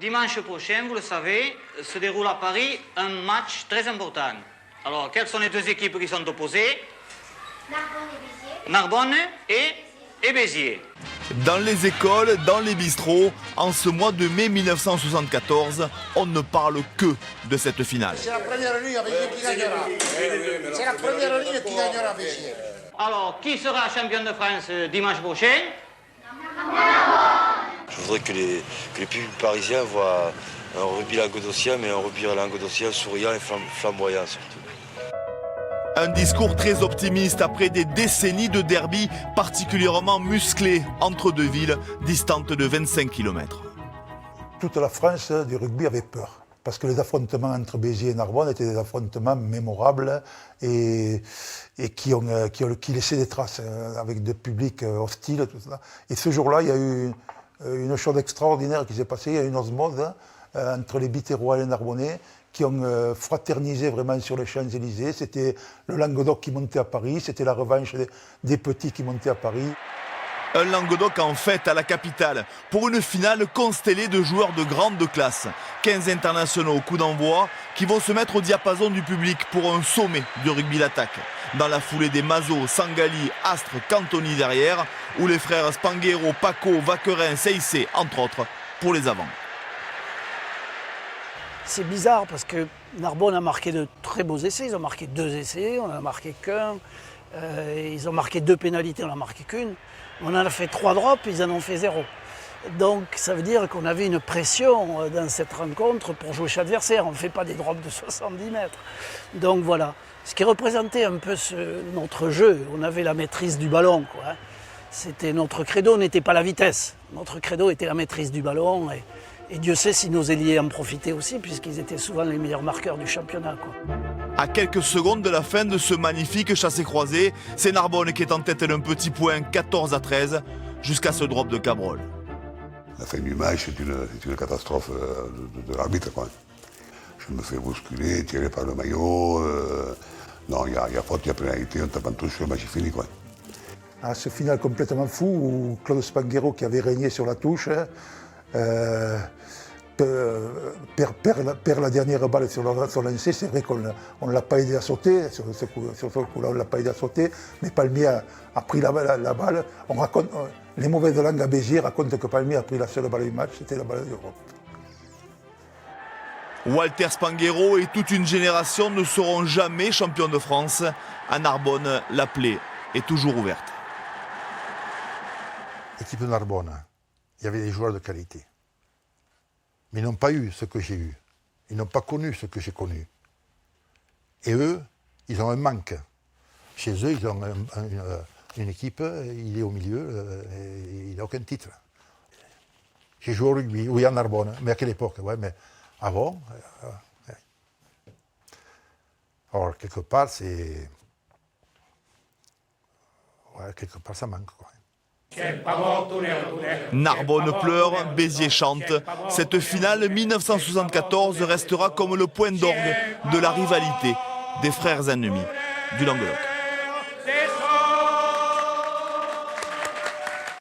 Dimanche prochain, vous le savez, se déroule à Paris un match très important. Alors, quelles sont les deux équipes qui sont opposées? Narbonne et Béziers. Dans les écoles, dans les bistrots, en ce mois de mai 1974, on ne parle que de cette finale. C'est la première ligne qui gagnera. C'est la première ligne qui gagnera Béziers. Alors, qui sera champion de France dimanche prochain? Je voudrais que les publics parisiens voient un rugby languedocien, mais un rugby languedocien souriant et flamboyant surtout. Un discours très optimiste après des décennies de derby particulièrement musclés entre deux villes distantes de 25 km. Toute la France du rugby avait peur, parce que les affrontements entre Béziers et Narbonne étaient des affrontements mémorables et qui laissaient des traces avec des publics hostiles. Tout ça. Et ce jour-là, il y a eu une chose extraordinaire qui s'est passée, il y a eu une osmose entre les Biterrois et les Narbonnais qui ont fraternisé vraiment sur les Champs-Élysées. C'était le Languedoc qui montait à Paris, c'était la revanche des petits qui montaient à Paris. Un Languedoc en fête à la capitale pour une finale constellée de joueurs de grande classe. 15 internationaux au coup d'envoi qui vont se mettre au diapason du public pour un sommet du rugby d'attaque. Dans la foulée des Mazot, Sangali, Astre, Cantoni derrière, ou les frères Spanghero, Paco, Vaquerin, Seissé, entre autres, pour les avants. C'est bizarre parce que Narbonne a marqué de très beaux essais. Ils ont marqué 2 essais, on n'en a marqué qu'un. Ils ont marqué 2 pénalités, on n'en a marqué qu'une. On en a fait 3 drops, ils en ont fait 0. Donc ça veut dire qu'on avait une pression dans cette rencontre pour jouer chez l'adversaire. On ne fait pas des drops de 70 mètres. Donc voilà. Ce qui représentait un peu notre jeu, on avait la maîtrise du ballon, quoi. C'était notre credo, n'était pas la vitesse. Notre credo était la maîtrise du ballon. Et Dieu sait si nos ailiers en profitaient aussi, puisqu'ils étaient souvent les meilleurs marqueurs du championnat, quoi. À quelques secondes de la fin de ce magnifique chassé-croisé, c'est Narbonne qui est en tête d'un petit point 14-13 jusqu'à ce drop de Cabrol. La fin du match, c'est une catastrophe de l'arbitre, quoi. Je me fais bousculer, tirer par le maillot. Non, il y a faute, il y a pénalité, on tape en touche, le match est fini, quoi. À ce final complètement fou où Claude Spanghero, qui avait régné sur la touche, perd la dernière balle sur lancé. C'est vrai qu'on ne l'a pas aidé à sauter, sur ce coup-là on ne l'a pas aidé à sauter, mais Palmier a pris la balle. On raconte, les mauvaises langues à Béziers racontent que Palmier a pris la seule balle du match, c'était la balle d'Europe. Walter Spanghero et toute une génération ne seront jamais champions de France. À Narbonne, la plaie est toujours ouverte. L'équipe de Narbonne, il y avait des joueurs de qualité. Mais ils n'ont pas eu ce que j'ai eu. Ils n'ont pas connu ce que j'ai connu. Et eux, ils ont un manque. Chez eux, ils ont une équipe, il est au milieu, et il n'a aucun titre. J'ai joué au rugby, oui, à Narbonne, mais à quelle époque? Ouais, mais avant. Alors, quelque part, c'est. Ouais, quelque part, ça manque, quoi. Narbonne pleure, Béziers chante. Cette finale 1974 restera comme le point d'orgue de la rivalité des frères ennemis du Languedoc.